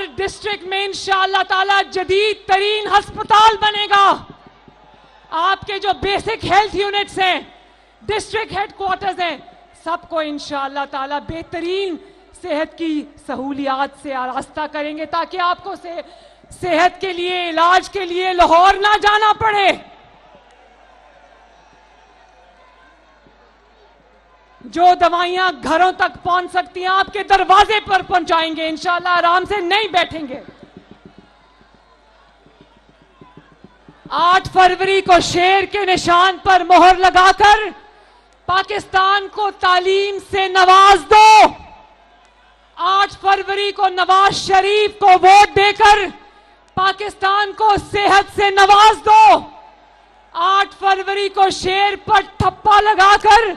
हर district में इंशाअल्लाह ताला जदीद तरीन अस्पताल बनेगा। आपके जो बेसिक हेल्थ यूनिट्स हैं, डिस्ट्रिक्ट हेडक्वार्टर्स हैं, सबको इंशाअल्लाह ताला बेहतरीन सेहत की सहूलियात से आरास्ता करेंगे ताकि आपको सेहत के लिए, इलाज के लिए लाहौर ना जाना पड़े। जो दवाइयां घरों तक पहुंच सकती हैं आपके दरवाजे पर पहुंचाएंगे इंशाअल्लाह, आराम से नहीं बैठेंगे। 8 फरवरी को शेर के निशान पर मोहर लगाकर पाकिस्तान को तालीम से नवाज दो। 8 फरवरी को नवाज शरीफ को वोट देकर पाकिस्तान को सेहत से नवाज दो। 8 फरवरी को शेर पर ठप्पा लगाकर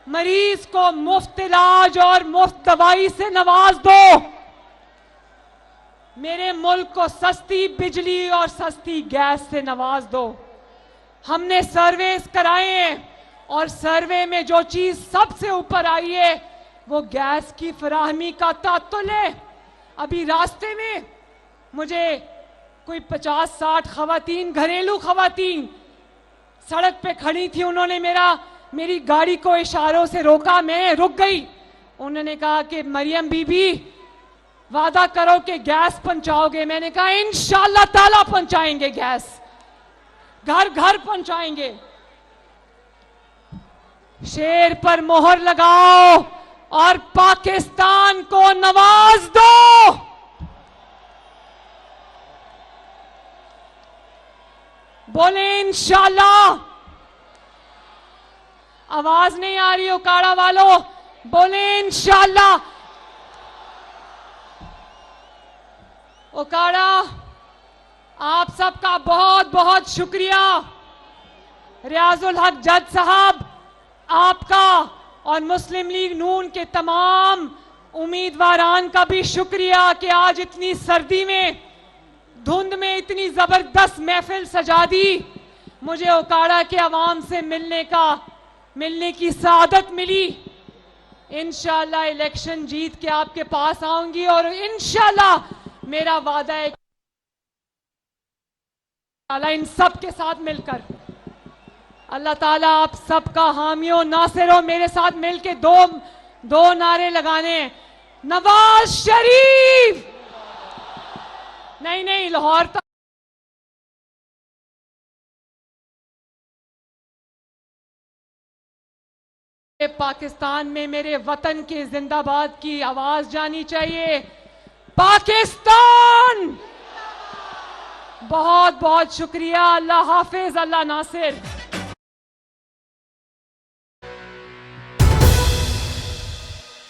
मरीज को मुफ्त इलाज और मुफ्त दवाई से नवाज दो। मेरे मुल्क को सस्ती बिजली और सस्ती गैस से नवाज दो। हमने सर्वेस कराए हैं और सर्वे में जो चीज सबसे ऊपर आई है वो गैस की फराहमी का तातुल है। अभी रास्ते में मुझे कोई 50-60 खवातीन, घरेलू खवातीन सड़क पे खड़ी थी। उन्होंने मेरी गाड़ी को इशारों से रोका, मैं रुक गई। उन्होंने कहा कि मरियम बीबी वादा करो कि गैस पहुंचाओगे। मैंने कहा इंशाअल्लाह ताला पहुंचाएंगे, गैस घर घर पहुंचाएंगे। शेर पर मोहर लगाओ और पाकिस्तान को नवाज दो। बोले इंशाअल्लाह। आवाज नहीं आ रही ओकाड़ा वालों, बोले इंशाअल्लाह। ओकाड़ा आप सबका बहुत बहुत शुक्रिया। रियाजुल हक जज साहब, आपका और मुस्लिम लीग नून के तमाम उम्मीदवारान का भी शुक्रिया कि आज इतनी सर्दी में, धुंध में इतनी जबरदस्त महफिल सजा दी। मुझे ओकाड़ा के अवाम से मिलने की सादत मिली। इंशाअल्लाह इलेक्शन जीत के आपके पास आऊंगी और इंशाअल्लाह मेरा वादा है इन सब के साथ मिलकर अल्लाह ताला आप सबका हामियों नासिरों मेरे साथ मिलके दो नारे लगाने। नवाज शरीफ नहीं लाहौर तक। पाकिस्तान में मेरे वतन के जिंदाबाद की आवाज जानी चाहिए। पाकिस्तान बहुत बहुत शुक्रिया। अल्लाह हाफिज, अल्लाह नासिर।